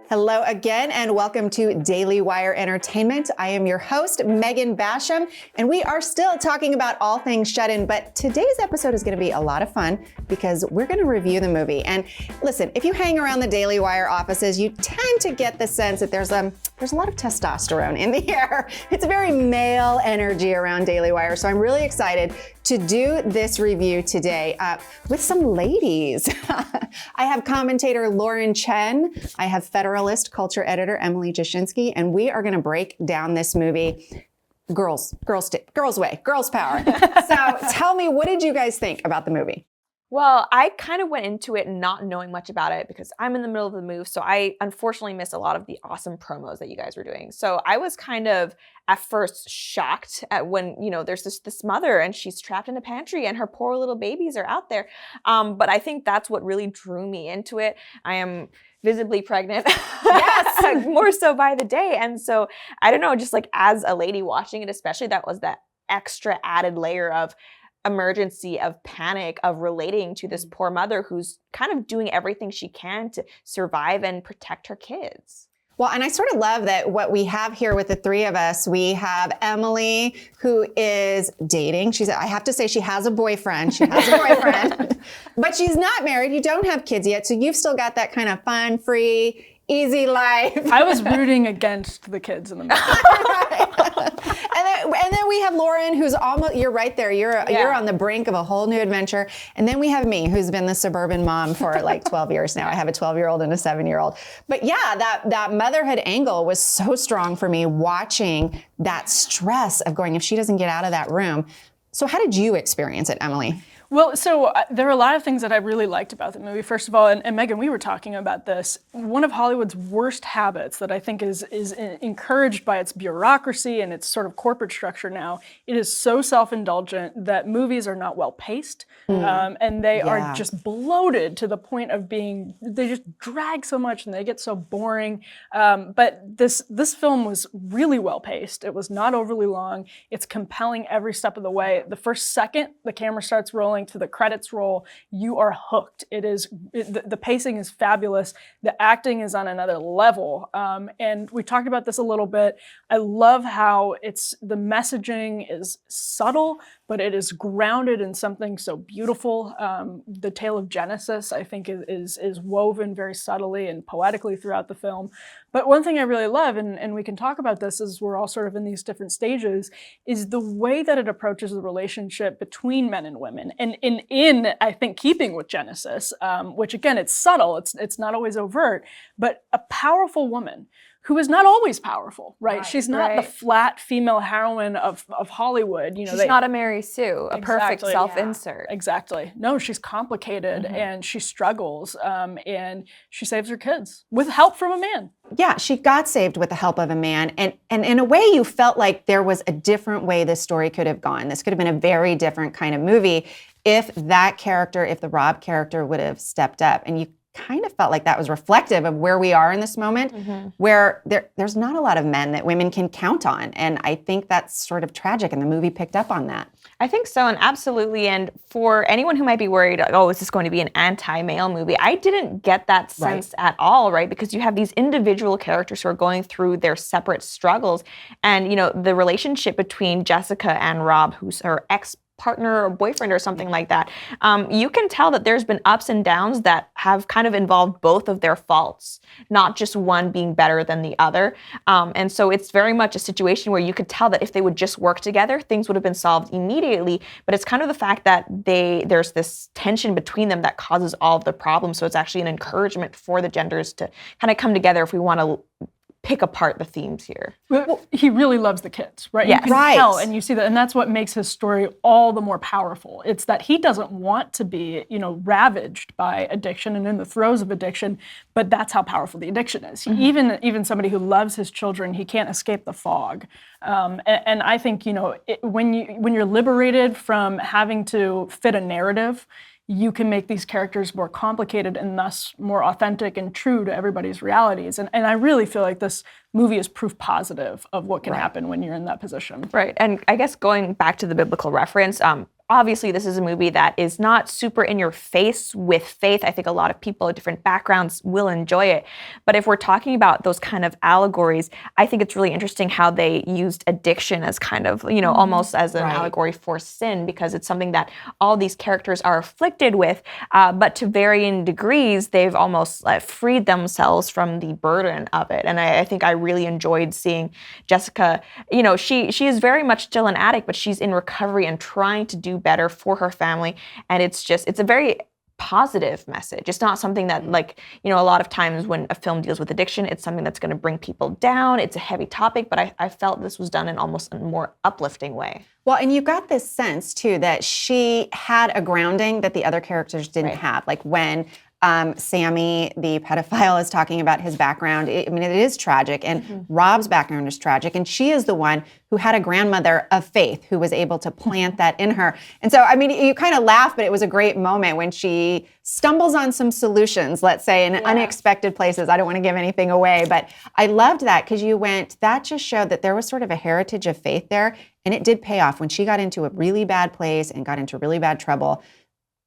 Hello again, and welcome to Daily Wire Entertainment. I am your host, Megan Basham, and we are still talking about all things Shut-In, but today's episode is going to be a lot of fun because we're going to review the movie. And listen, if you hang around the Daily Wire offices, you tend to get the sense that there's a lot of testosterone in the air. It's a very male energy around Daily Wire, so I'm really excited to do this review today with some ladies. I have commentator Lauren Chen. I have Federalist culture editor Emily Jashinsky, and we are going to break down this movie. Girls way, girls power. So tell me, what did you guys think about the movie? Well, I kind of went into it not knowing much about it because I'm in the middle of the move, so I unfortunately missed a lot of the awesome promos that you guys were doing. So I was kind of at first shocked at when, there's this mother and she's trapped in a pantry and her poor little babies are out there. But I think that's what really drew me into it. I am visibly pregnant. Yes, more so by the day. And so I don't know, just like as a lady watching it, especially, that was that extra added layer of emergency, of panic, of relating to this poor mother who's kind of doing everything she can to survive and protect her kids. Well, and I sort of love that what we have here with the three of us, we have Emily, who is dating. I have to say, she has a boyfriend. She has a boyfriend, but she's not married. You don't have kids yet. So you've still got that kind of fun, free, easy life. I was rooting against the kids in the movie. And then we have Lauren, who's almost, you're right there. You're on the brink of a whole new adventure. And then we have me, who's been the suburban mom for like 12 years now. I have a 12-year-old and a 7-year-old. But yeah, that motherhood angle was so strong for me, watching that stress of going, if she doesn't get out of that room. So how did you experience it, Emily? Well, so there are a lot of things that I really liked about the movie. First of all, and Megan, we were talking about this, one of Hollywood's worst habits that I think is encouraged by its bureaucracy and its sort of corporate structure now, it is so self-indulgent that movies are not well paced, and they are just bloated to the point of they just drag so much and they get so boring. But this film was really well paced. It was not overly long. It's compelling every step of the way. The first second the camera starts rolling to the credits roll, you are hooked. The pacing is fabulous. The acting is on another level. And we talked about this a little bit. I love how the messaging is subtle, but it is grounded in something so beautiful. The tale of Genesis, I think, is woven very subtly and poetically throughout the film. But one thing I really love, and we can talk about this as we're all sort of in these different stages, is the way that it approaches the relationship between men and women. And in I think, keeping with Genesis, which again, it's subtle, it's not always overt, but a powerful woman who is not always powerful, right? She's not the flat female heroine of Hollywood. She's not a Mary Sue, a perfect self-insert. Yeah, exactly. No, she's complicated and she struggles and she saves her kids with help from a man. Yeah, she got saved with the help of a man. And in a way, you felt like there was a different way this story could have gone. This could have been a very different kind of movie if the Rob character would have stepped up. And you kind of felt like that was reflective of where we are in this moment, where there's not a lot of men that women can count on. And I think that's sort of tragic, and the movie picked up on that. I think so, and absolutely. And for anyone who might be worried, is this going to be an anti-male movie? I didn't get that sense at all, right? Because you have these individual characters who are going through their separate struggles. And, the relationship between Jessica and Rob, who's her ex-partner or boyfriend or something like that, you can tell that there's been ups and downs that have kind of involved both of their faults, not just one being better than the other. And so it's very much a situation where you could tell that if they would just work together, things would have been solved immediately. But it's kind of the fact that there's this tension between them that causes all of the problems. So it's actually an encouragement for the genders to kind of come together if we want to pick apart the themes here. Well, he really loves the kids, right? Yes. You can tell, and you see that, and that's what makes his story all the more powerful. It's that he doesn't want to be, ravaged by addiction and in the throes of addiction, but that's how powerful the addiction is. Even somebody who loves his children, he can't escape the fog. And I think, when you're liberated from having to fit a narrative, you can make these characters more complicated and thus more authentic and true to everybody's realities. And I really feel like this movie is proof positive of what can happen when you're in that position. Right. And I guess going back to the biblical reference, obviously this is a movie that is not super in your face with faith. I think a lot of people of different backgrounds will enjoy it. But if we're talking about those kind of allegories, I think it's really interesting how they used addiction as kind of, almost as an allegory for sin, because it's something that all these characters are afflicted with, but to varying degrees, they've almost freed themselves from the burden of it. And I think I really enjoyed seeing Jessica. She is very much still an addict, but she's in recovery and trying to do better for her family. And it's a very positive message. It's not something that, a lot of times when a film deals with addiction, it's something that's going to bring people down. It's a heavy topic, but I felt this was done in almost a more uplifting way. Well, and you got this sense, too, that she had a grounding that the other characters didn't have. Like when Sammy, the pedophile, is talking about his background. It is tragic, and Rob's background is tragic, and she is the one who had a grandmother of faith who was able to plant that in her. And so, you kind of laugh, but it was a great moment when she stumbles on some solutions, let's say, in unexpected places. I don't want to give anything away, but I loved that because that just showed that there was sort of a heritage of faith there, and it did pay off. When she got into a really bad place and got into really bad trouble,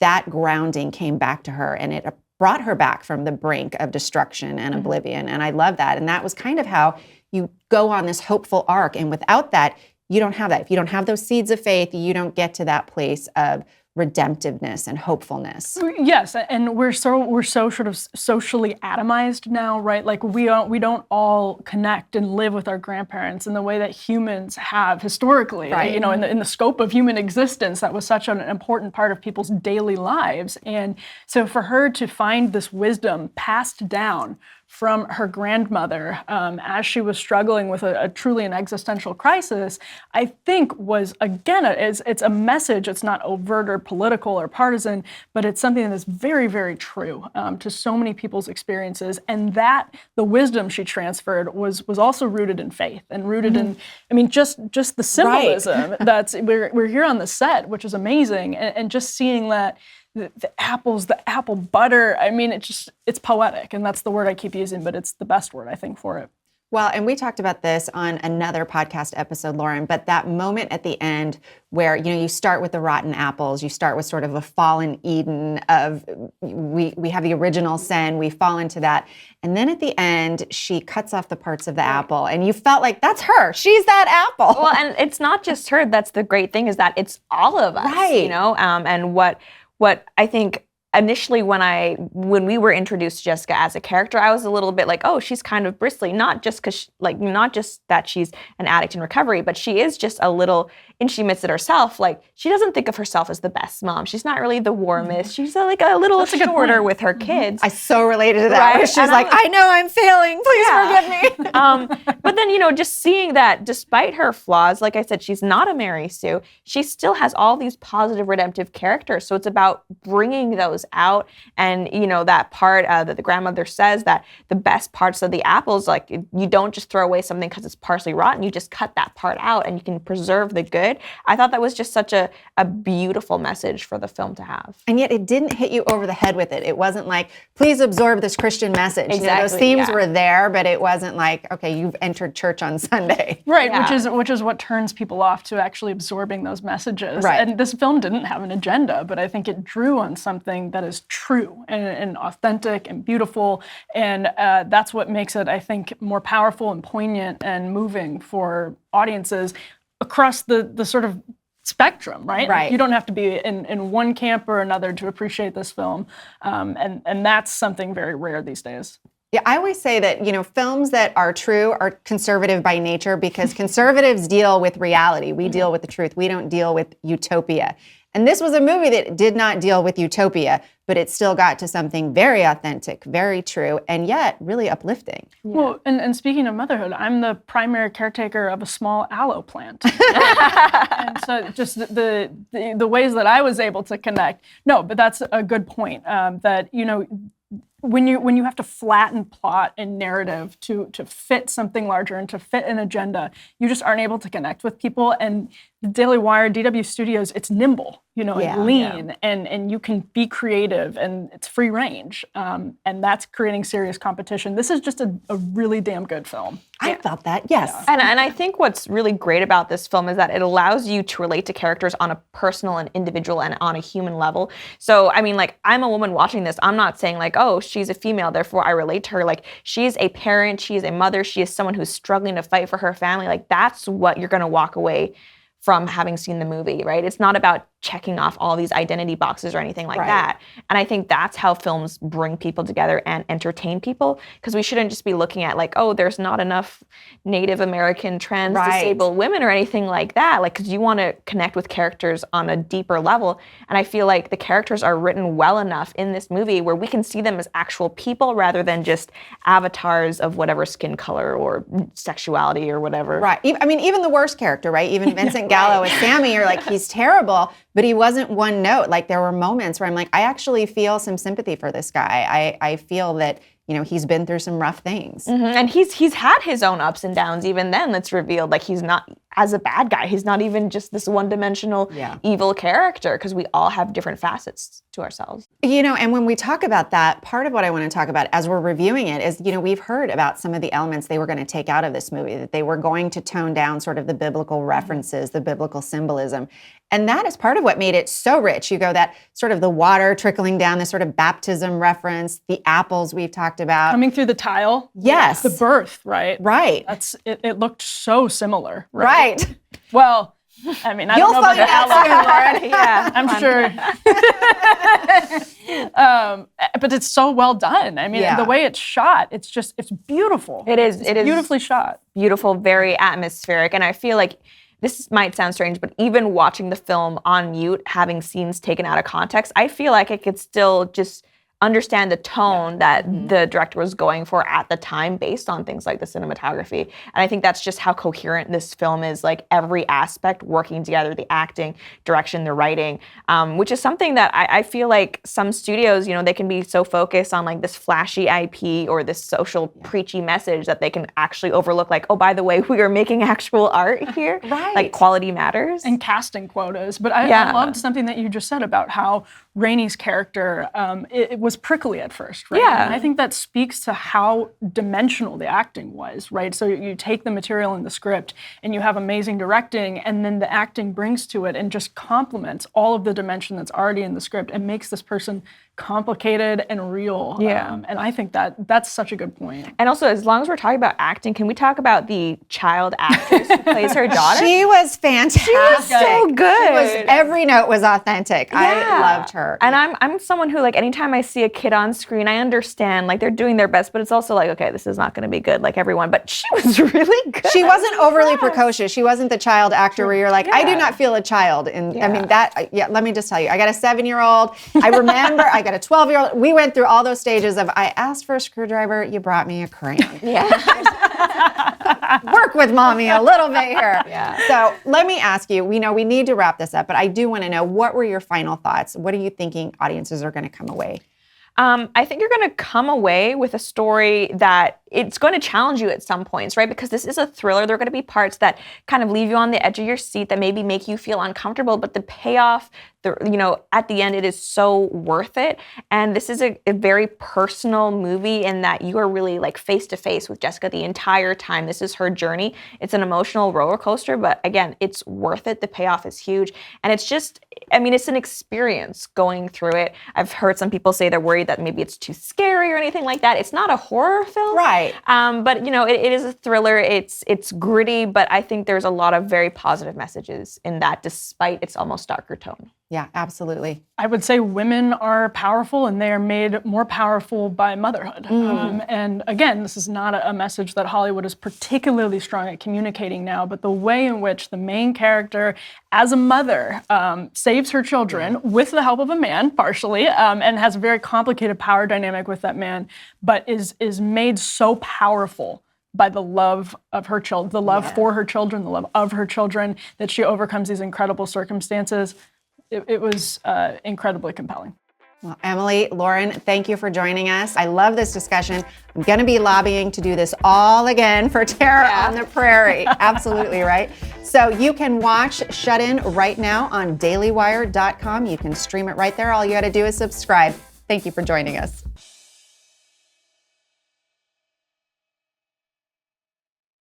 that grounding came back to her, and it brought her back from the brink of destruction and oblivion. And I love that. And that was kind of how you go on this hopeful arc. And without that, you don't have that. If you don't have those seeds of faith, you don't get to that place of redemptiveness and hopefulness. Yes, and we're so sort of socially atomized now, right? Like we don't all connect and live with our grandparents in the way that humans have historically. Right. In the scope of human existence, that was such an important part of people's daily lives. And so for her to find this wisdom passed down from her grandmother as she was struggling with a truly an existential crisis, I think was, again, it's a message. It's not overt or political or partisan, but it's something that is very, very true to so many people's experiences. And that the wisdom she transferred was also rooted in faith and rooted in, just the symbolism. That's we're here on the set, which is amazing, and just seeing that. The apples, the apple butter, it's poetic, and that's the word I keep using, but it's the best word, I think, for it. Well, and we talked about this on another podcast episode, Lauren, but that moment at the end where, you start with the rotten apples, you start with sort of a fallen Eden of, we have the original sin, we fall into that. And then at the end, she cuts off the parts of the apple, and you felt like, that's her, she's that apple. Well, and it's not just her, that's the great thing, is that it's all of us, and what I think initially when we were introduced to Jessica as a character, I was a little bit like, oh, she's kind of bristly, not just that she's an addict in recovery, but she is just a little, and she admits it herself, like she doesn't think of herself as the best mom. She's not really the warmest. She's like a little shorter with her kids. I so related to that. Right? She's like, I know I'm failing. Please forgive me. But then, just seeing that despite her flaws, like I said, she's not a Mary Sue. She still has all these positive, redemptive characters. So it's about bringing those out. And, that part that the grandmother says that the best parts of the apples, like you don't just throw away something because it's partially rotten. You just cut that part out and you can preserve the good. I thought that was just such a beautiful message for the film to have. And yet it didn't hit you over the head with it. It wasn't like, please absorb this Christian message. Exactly, those themes were there, but it wasn't like, okay, you've entered church on Sunday. Right, which is what turns people off to actually absorbing those messages. Right. And this film didn't have an agenda, but I think it drew on something that is true and authentic and beautiful. And that's what makes it, I think, more powerful and poignant and moving for audiences across the sort of spectrum, right? Right. You don't have to be in one camp or another to appreciate this film. And that's something very rare these days. Yeah, I always say that, films that are true are conservative by nature because conservatives deal with reality. We deal with the truth. We don't deal with utopia. And this was a movie that did not deal with utopia, but it still got to something very authentic, very true, and yet really uplifting. Yeah. Well, and speaking of motherhood, I'm the primary caretaker of a small aloe plant. And so just the ways that I was able to connect. No, but that's a good point, that, when you have to flatten plot and narrative to fit something larger and to fit an agenda, you just aren't able to connect with people. And the Daily Wire, DW Studios, it's nimble. and lean, and you can be creative, and it's free range, and that's creating serious competition. This is just a really damn good film. I felt that, yes. And I think what's really great about this film is that it allows you to relate to characters on a personal and individual and on a human level. So, I mean, like, I'm a woman watching this. I'm not saying like, oh, she's a female, therefore I relate to her. Like, she's a parent, she is a mother, she is someone who's struggling to fight for her family. Like, that's what you're gonna walk away from having seen the movie, right? It's not about checking off all these identity boxes or anything like that. And I think that's how films bring people together and entertain people, because we shouldn't just be looking at like, oh, there's not enough Native American, trans, disabled women or anything like that. Like, because you want to connect with characters on a deeper level. And I feel like the characters are written well enough in this movie where we can see them as actual people rather than just avatars of whatever skin color or sexuality or whatever. Right. I mean, even the worst character, right? Even Vincent Gallo as Sammy, you're like, he's terrible, but he wasn't one note. Like, there were moments where I'm like, I actually feel some sympathy for this guy. I feel that, he's been through some rough things. And he's had his own ups and downs. Even then, it's revealed like he's not as a bad guy. He's not even just this one-dimensional evil character, because we all have different facets to ourselves. And when we talk about that, part of what I want to talk about as we're reviewing it is, we've heard about some of the elements they were going to take out of this movie, that they were going to tone down sort of the biblical references, the biblical symbolism. And that is part of what made it so rich. You go that sort of the water trickling down, the sort of baptism reference, the apples we've talked about. Coming through the tile. Yes. The birth, right? Right. It looked so similar. Right. Well, I mean, I You'll don't know about find out soon, Lauren. Yeah, I'm sure. But it's so well done. I mean, the way it's shot, it's beautiful. It is. It's beautifully shot. Beautiful, very atmospheric. And I feel like this might sound strange, but even watching the film on mute, having scenes taken out of context, I feel like I could still just understand the tone that the director was going for at the time based on things like the cinematography. And I think that's just how coherent this film is, like every aspect working together, the acting, direction, the writing, which is something that I feel like some studios, they can be so focused on like this flashy IP or this social preachy message that they can actually overlook like, oh, by the way, we are making actual art here. Right. Like quality matters. And casting quotas. But I loved something that you just said about how Rainey's character, it was prickly at first, right? Yeah. And I think that speaks to how dimensional the acting was, right? So you take the material in the script and you have amazing directing, and then the acting brings to it and just complements all of the dimension that's already in the script and makes this person complicated and real. Yeah. And I think that's such a good point. And also, as long as we're talking about acting, can we talk about the child actress who plays her daughter? She was fantastic. She was so good. Every note was authentic. Yeah. I loved her. And I'm someone who, like, anytime I see a kid on screen, I understand, like, they're doing their best, but it's also like, okay, this is not going to be good, like everyone. But she was really good. She wasn't overly precocious. She wasn't the child actor where you're like, I do not feel a child. And I mean, let me just tell you, I got a 7-year-old. I remember I got a 12-year-old. We went through all those stages of, I asked for a screwdriver, you brought me a crayon. Yeah. Work with mommy a little bit here. Yeah. So let me ask you, we know we need to wrap this up, but I do want to know, what were your final thoughts? What are you thinking audiences are going to come away? I think you're going to come away with a story that it's going to challenge you at some points, right? Because this is a thriller. There are going to be parts that kind of leave you on the edge of your seat, that maybe make you feel uncomfortable, but the payoff, at the end, it is so worth it. And this is a very personal movie in that you are really like face to face with Jessica the entire time. This is her journey. It's an emotional roller coaster, but again, it's worth it. The payoff is huge. And it's just, it's an experience going through it. I've heard some people say they're worried that maybe it's too scary or anything like that. It's not a horror film. Right. But it is a thriller. It's gritty, but I think there's a lot of very positive messages in that, despite its almost darker tone. Yeah, absolutely. I would say women are powerful, and they are made more powerful by motherhood. And again, this is not a message that Hollywood is particularly strong at communicating now, but the way in which the main character, as a mother, saves her children with the help of a man, partially, and has a very complicated power dynamic with that man, but is made so powerful by the love of her children, the love for her children, the love of her children, that she overcomes these incredible circumstances. It was incredibly compelling. Well, Emily, Lauren, thank you for joining us. I love this discussion. I'm going to be lobbying to do this all again for Terror on the Prairie. Absolutely, right? So you can watch Shut In right now on dailywire.com. You can stream it right there. All you got to do is subscribe. Thank you for joining us.